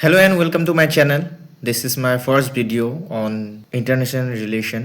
Hello and welcome to my channel. This is my first video on international relation.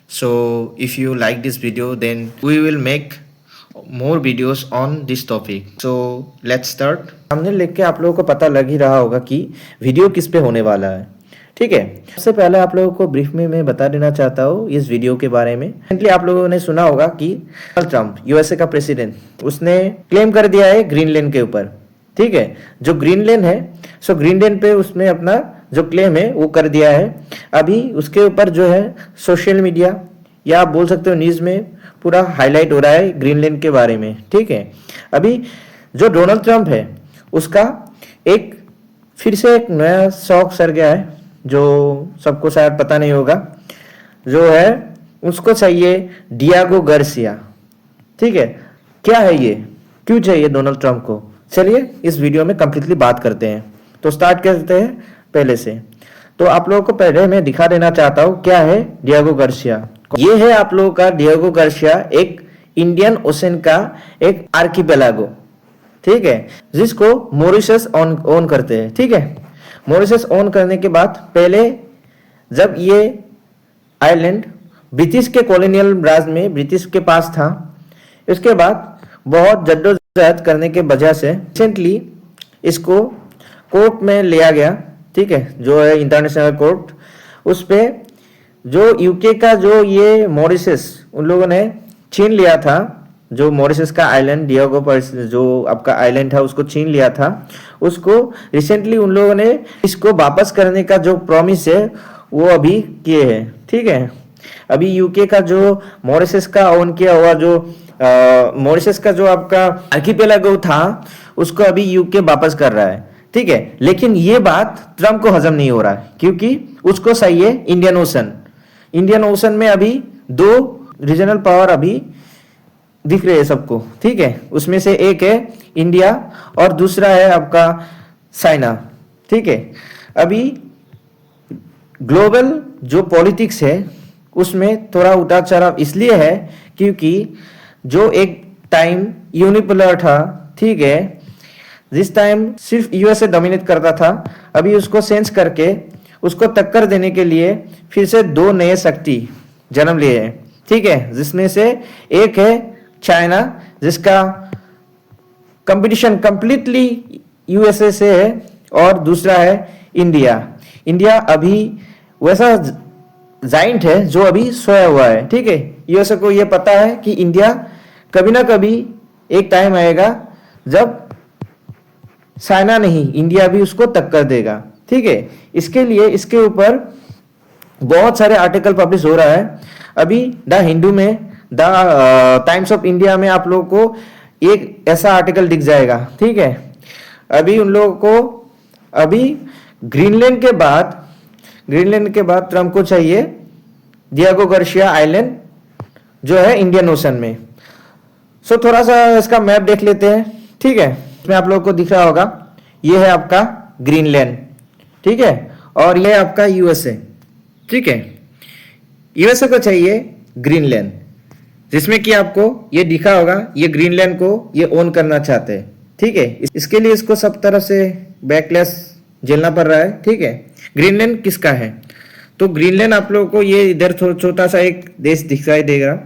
So if you like this video, then we will make more videos on this topic. So let's start. सामने लिख के आप लोगों को पता लग ही रहा होगा कि वीडियो किस पे होने वाला है। ठीक है, सबसे पहले आप लोगों को ब्रीफ में मैं बता देना चाहता हूँ इस वीडियो के बारे में। रिसेंटली आप लोगों ने सुना होगा कि डोनाल्ड ट्रंप यूएसए का प्रेसिडेंट, उसने क्लेम कर दिया है ग्रीनलैंड के ऊपर। ठीक है, जो ग्रीनलैंड है, सो ग्रीनलैंड पे उसने अपना जो क्लेम है वो कर दिया है। अभी उसके ऊपर जो है सोशल मीडिया या आप बोल सकते हो न्यूज़ में पूरा हाईलाइट हो रहा है ग्रीनलैंड के बारे में। ठीक है, अभी जो डोनाल्ड ट्रंप है उसका एक फिर से एक नया शौक सर गया है, जो सबको शायद पता नहीं होगा। जो है उसको चाहिए डियागो गार्सिया। ठीक है, क्या है ये, क्यों चाहिए डोनाल्ड ट्रंप को, चलिए इस वीडियो में कंप्लीटली बात करते हैं। तो स्टार्ट करते हैं पहले से। तो आप लोगों को पहले मैं दिखा देना चाहता हूँ क्या है डियागो गार्सिया। ये है आप लोगों का डियागो गार्सिया, एक इंडियन ओशन का एक आर्किपेलागो। ठीक है, जिसको मॉरिशस ओन करते हैं। ठीक है, मॉरिशस ओन करने के बाद पहले जब ये आइलैंड ब्रिटिश के कॉलोनियल राज में ब्रिटिश के पास था, इसके बाद बहुत जद्दोजहद करने के वजह से रिसेंटली इसको कोर्ट में लिया गया। ठीक है, जो है इंटरनेशनल कोर्ट, उस पे जो यूके का जो ये मॉरिशस उन लोगों ने छीन लिया था, जो मॉरिशस का आइलैंड डियागो पर जो आपका आइलैंड था उसको छीन लिया था, उसको रिसेंटली उन लोगों ने इसको वापस करने का जो प्रॉमिस है वो अभी किए हैं। ठीक है, अभी यूके का जो मॉरिशस का ओन किया हुआ जो मॉरिशस का जो आपका आर्किपेलागो था उसको अभी यूके वापस कर रहा है। ठीक है, लेकिन ये बात ट्रम्प को हजम नहीं हो रहा है, क्योंकि उसको सही है इंडियन ओशन। इंडियन ओशन में अभी दो रीजनल पावर अभी दिख रहे हैं सबको। ठीक है, उसमें से एक है इंडिया और दूसरा है आपका चाइना। ठीक है, अभी ग्लोबल जो पॉलिटिक्स है उसमें थोड़ा उतार चढ़ाव इसलिए है क्योंकि जो एक टाइम यूनिपोलर था, ठीक है, जिस टाइम सिर्फ यूएसए डोमिनेट करता था, अभी उसको सेंस करके उसको टक्कर देने के लिए फिर से दो नए शक्ति जन्म लिए हैं। ठीक है, जिसमें से एक है चाइना, जिसका कंपटीशन कंप्लीटली यूएसए से है, और दूसरा है इंडिया। इंडिया अभी वैसा जाइंट है जो अभी सोया हुआ है। ठीक है, यूएसए को यह पता है कि इंडिया कभी ना कभी एक टाइम आएगा जब चाइना नहीं इंडिया भी उसको टक्कर देगा। ठीक है, इसके लिए इसके ऊपर बहुत सारे आर्टिकल पब्लिश हो रहा है। अभी द हिंदू में, द टाइम्स ऑफ इंडिया में आप लोगों को एक ऐसा आर्टिकल दिख जाएगा। ठीक है, अभी उन लोगों को अभी ग्रीनलैंड के बाद ट्रम्प को चाहिए डियागो गार्सिया आइलैंड जो है इंडियन ओशन में। सो थोड़ा सा इसका मैप देख लेते हैं। ठीक है, इसमें आप लोगों को दिख रहा होगा ये है आपका ग्रीनलैंड। ठीक है, और ये है आपका यूएसए। ठीक है, यूएसए को चाहिए ग्रीनलैंड, जिसमें कि आपको ये दिखा होगा ये ग्रीनलैंड को ये ओन करना चाहते हैं। ठीक है, इसके लिए इसको सब तरफ से बैकलैश झेलना पड़ रहा है। ठीक है, ग्रीनलैंड किसका है, तो ग्रीनलैंड आप लोगों को ये इधर छोटा सा एक देश दिखाई देगा।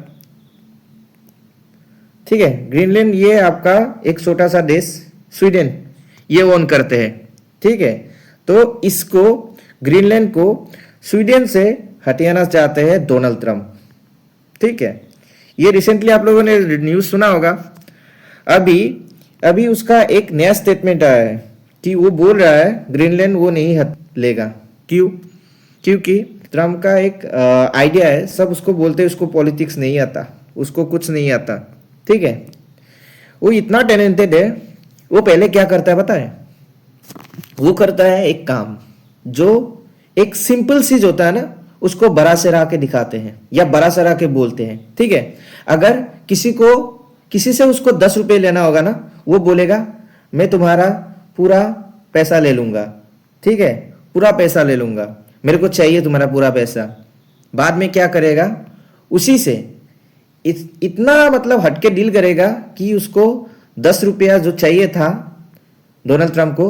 ठीक है, ग्रीनलैंड ये आपका एक छोटा सा देश स्वीडन ये ओन करते हैं। ठीक है, तो इसको ग्रीनलैंड को स्वीडन से हटियाना चाहते हैं डोनाल्ड ट्रंप। ठीक है, ये रिसेंटली आप लोगों ने न्यूज़ सुना होगा। अभी उसका एक नया स्टेटमेंट आया है कि वो बोल रहा है ग्रीनलैंड वो नहीं लेगा। क्यों, क्योंकि ट्रम्प का एक आइडिया है, सब उसको बोलते हैं उसको पॉलिटिक्स नहीं आता, उसको कुछ नहीं आता। ठीक है, वो इतना टैलेंटेड है, वो पहले क्या करता है पता है, वो करता है एक काम जो एक सिंपल चीज होता है ना, उसको बड़ा सरा के दिखाते हैं या बड़ा सरा के बोलते हैं। ठीक है, अगर किसी से उसको 10 रुपए लेना होगा ना, वो बोलेगा मैं तुम्हारा पूरा पैसा ले लूंगा। ठीक है, पूरा पैसा ले लूंगा, मेरे को चाहिए तुम्हारा पूरा पैसा। बाद में क्या करेगा, उसी से इतना मतलब हटके डील करेगा कि उसको 10 रुपया जो चाहिए था डोनाल्ड ट्रंप को,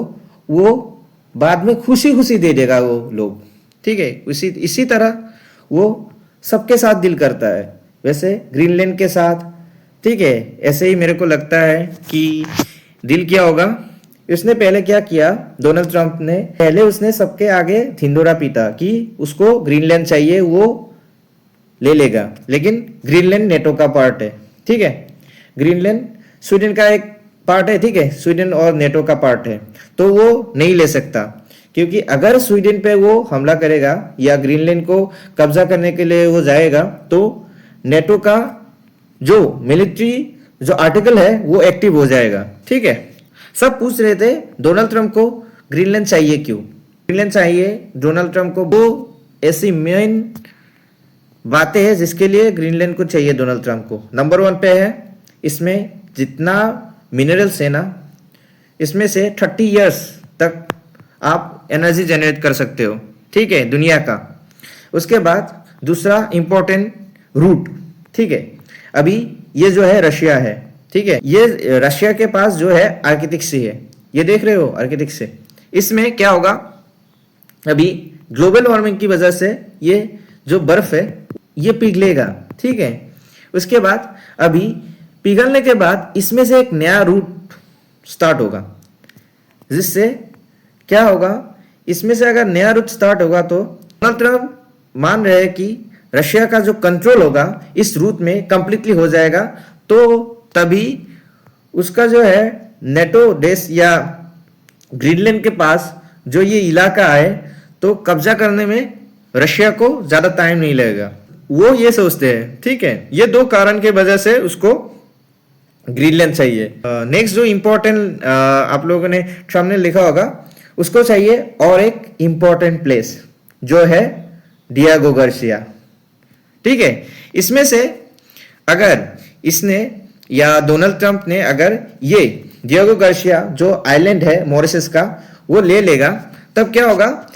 वो बाद में खुशी खुशी दे देगा वो लोग, ठीक है। इसी तरह वो सबके साथ डील करता है, वैसे ग्रीनलैंड के साथ, ठीक है। ऐसे ही मेरे को लगता है कि डील किया होगा। उसने पहले क्या किया, डोनाल्ड ट्रंप ने पहले उसने सबके आगे धिंडोरा पीटा कि उसको ग्रीनलैंड चाहिए, वो ले लेगा, लेकिन ग्रीनलैंड नेटो का पार्ट है, ठीक है। ग्रीनलैंड स्वीडन का एक पार्ट है, ठीक है, स्वीडन और नेटो का पार्ट है, तो वो नहीं ले सकता, क्योंकि अगर स्वीडन पे वो हमला करेगा या ग्रीनलैंड को कब्जा करने के लिए वो जाएगा, तो नेटो का जो मिलिट्री जो आर्टिकल है वो एक्टिव हो जाएगा, ठीक है। सब पूछ रहे थे डोनाल्ड ट्रंप को ग्रीनलैंड चाहिए क्यों, ग्रीनलैंड चाहिए डोनाल्ड ट्रंप को, वो ऐसी मेन बातें हैं जिसके लिए ग्रीनलैंड को चाहिए डोनाल्ड ट्रंप को। नंबर 1 पे है, इसमें जितना मिनरल्स है ना, इसमें से 30 इयर्स तक आप एनर्जी जनरेट कर सकते हो, ठीक है, दुनिया का। उसके बाद दूसरा इंपॉर्टेंट रूट, ठीक है। अभी ये जो है रशिया है, ठीक है, ये रशिया के पास जो है आर्कटिक सी है, ये देख रहे हो आर्कटिक से। इसमें क्या होगा, अभी ग्लोबल वार्मिंग की वजह से ये जो बर्फ है ये पिघलेगा, ठीक है। उसके बाद अभी पिघलने के बाद इसमें से एक नया रूट स्टार्ट होगा, जिससे क्या होगा, इसमें से अगर नया रूट स्टार्ट होगा तो डोनाल्ड ट्रंप मान रहे हैं कि रशिया का जो कंट्रोल होगा इस रूट में कंप्लीटली हो जाएगा, तो तभी उसका जो है नेटो देश या ग्रीनलैंड के पास जो ये इलाका है तो कब्जा करने में रशिया को ज्यादा टाइम नहीं लगेगा, वो ये सोचते हैं, ठीक है। ये 2 कारण के वजह से उसको ग्रीनलैंड चाहिए। नेक्स्ट जो इंपॉर्टेंट आप लोगों ने सामने लिखा होगा, उसको चाहिए और एक इंपॉर्टेंट प्लेस जो है डियागो गार्सिया, ठीक है। इसमें से अगर इसने या डोनाल्ड ट्रंप ने अगर ये डियागो गार्सिया जो आइलैंड है मॉरिशस का वो ले लेगा, तब क्या होगा,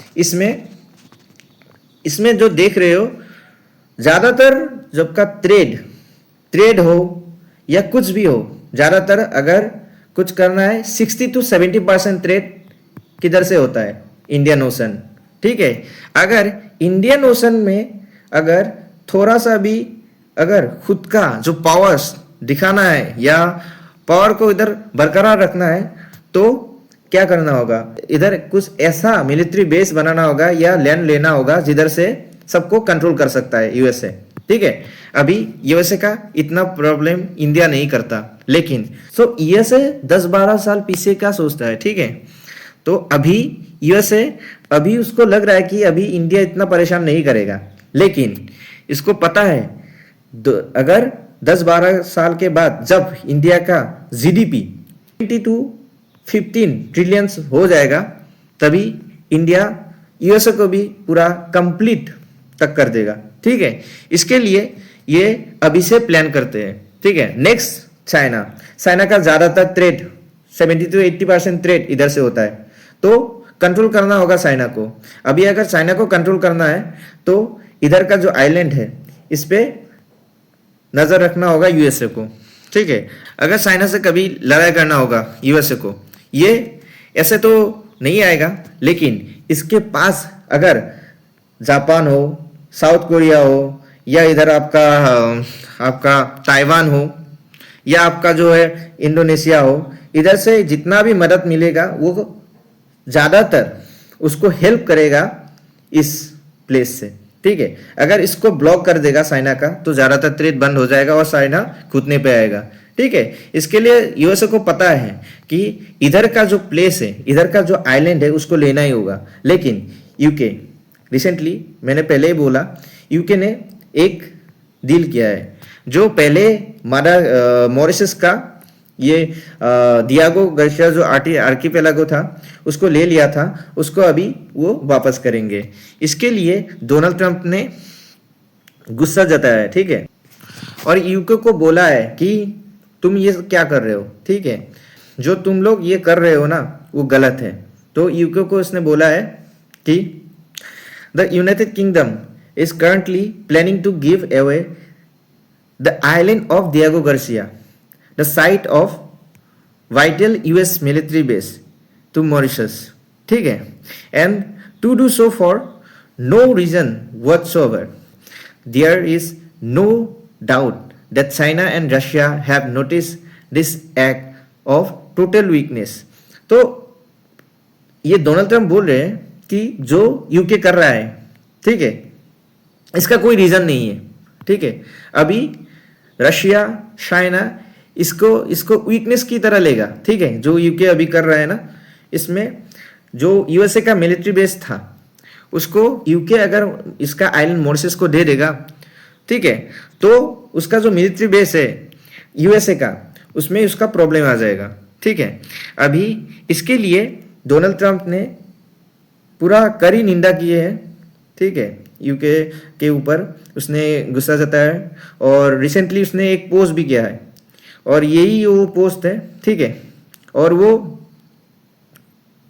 इसमें जो देख रहे हो ज्यादातर जब का ट्रेड हो या कुछ भी हो, ज्यादातर अगर कुछ करना है 60 to 70% ट्रेड किधर से होता है, इंडियन ओशन, ठीक है। अगर इंडियन ओशन में अगर थोड़ा सा भी अगर खुद का जो पावर्स दिखाना है या पावर को इधर बरकरार रखना है, तो क्या करना होगा, इधर कुछ ऐसा मिलिट्री बेस बनाना होगा या लैंड लेना होगा जिधर से सबको कंट्रोल कर सकता है यूएसए, ठीक है। अभी यूएसए का इतना प्रॉब्लम इंडिया नहीं करता, लेकिन यूएसए 10-12 साल पीछे का सोचता है, ठीक है। तो अभी यूएसए अभी उसको लग रहा है कि अभी इंडिया इतना परेशान नहीं करेगा, लेकिन इसको पता है अगर 10-12 साल के बाद जब इंडिया का जीडीपी 20 to 15 ट्रिलियन हो जाएगा, तभी इंडिया यूएसए को भी पूरा कंप्लीट तक कर देगा, ठीक है। इसके लिए ये अभी से प्लान करते हैं, ठीक है। नेक्स्ट चाइना का ज्यादातर ट्रेड 70 to 80% ट्रेड इधर से होता है, तो कंट्रोल करना होगा चाइना को। अभी अगर चाइना को कंट्रोल करना है तो इधर का जो आइलैंड है इस पे नजर रखना होगा यूएसए को, ठीक है। अगर चाइना से कभी लड़ाई करना होगा यूएसए को, ये ऐसे तो नहीं आएगा, लेकिन इसके पास अगर जापान हो, साउथ कोरिया हो, या इधर आपका ताइवान हो, या आपका जो है इंडोनेशिया हो, इधर से जितना भी मदद मिलेगा वो ज्यादातर उसको हेल्प करेगा इस प्लेस से, ठीक है। अगर इसको ब्लॉक कर देगा चाइना का, तो ज्यादातर ट्रेड बंद हो जाएगा और चाइना घुटने पे आएगा, ठीक है। इसके लिए यूएसए को पता है कि इधर का जो प्लेस है, इधर का जो आइलैंड है उसको लेना ही होगा। लेकिन यूके रिसेंटली, मैंने पहले ही बोला, यूके ने एक डील किया है, जो पहले मॉरिशस का ये डियागो गार्सिया जो आर्कीपेलागो था उसको ले लिया था, उसको अभी वो वापस करेंगे। इसके लिए डोनाल्ड ट्रंप ने गुस्सा जताया है, ठीक है, और यूके को बोला है कि तुम ये क्या कर रहे हो, ठीक है, जो तुम लोग ये कर रहे हो ना वो गलत है। तो यूके को उसने बोला है कि the United kingdom is currently planning to give away the island of Diego Garcia, the site of vital US military base, to Mauritius, ठीक है। and to do so for no reason whatsoever. There is no doubt that China and Russia have noticed this act of total weakness. तो ये Donald Trump बोल रहे हैं कि जो UK कर रहा है, ठीक है, इसका कोई रीजन नहीं है, ठीक है. अभी रशिया, चाइना इसको वीकनेस की तरह लेगा, ठीक है. जो यूके अभी कर रहा है ना, इसमें जो यूएसए का मिलिट्री बेस था उसको यूके अगर इसका आइलैंड मॉरिशस को दे देगा, ठीक है, तो उसका जो मिलिट्री बेस है यूएसए का, उसमें उसका प्रॉब्लम आ जाएगा, ठीक है. अभी इसके लिए डोनाल्ड ट्रंप ने पूरा कड़ी निंदा किए है, ठीक है, यूके के ऊपर उसने गुस्सा जताया है और रिसेंटली उसने एक पोस्ट भी किया है और यही वो पोस्ट है, ठीक है. और वो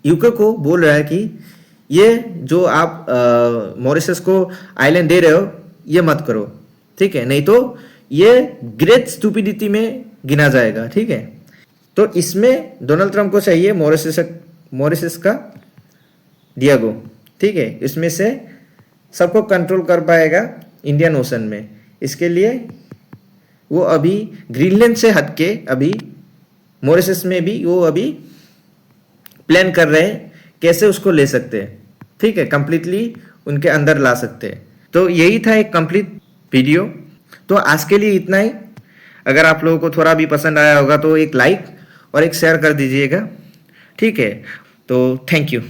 यूके को बोल रहा है कि ये जो आप मॉरिशस को आइलैंड दे रहे हो ये मत करो, ठीक है, नहीं तो ये ग्रेट स्टूपिडिटी में गिना जाएगा, ठीक है. तो इसमें डोनाल्ड ट्रंप को चाहिए मॉरिशस का डियागो, ठीक है, इसमें से सबको कंट्रोल कर पाएगा इंडियन ओशन में. इसके लिए वो अभी ग्रीनलैंड से हटके अभी मॉरिशस में भी वो अभी प्लान कर रहे हैं कैसे उसको ले सकते हैं, ठीक है, कंप्लीटली उनके अंदर ला सकते हैं. तो यही था एक कंप्लीट वीडियो. तो आज के लिए इतना ही. अगर आप लोगों को थोड़ा भी पसंद आया होगा तो एक लाइक और एक शेयर कर दीजिएगा, ठीक है. तो थैंक यू.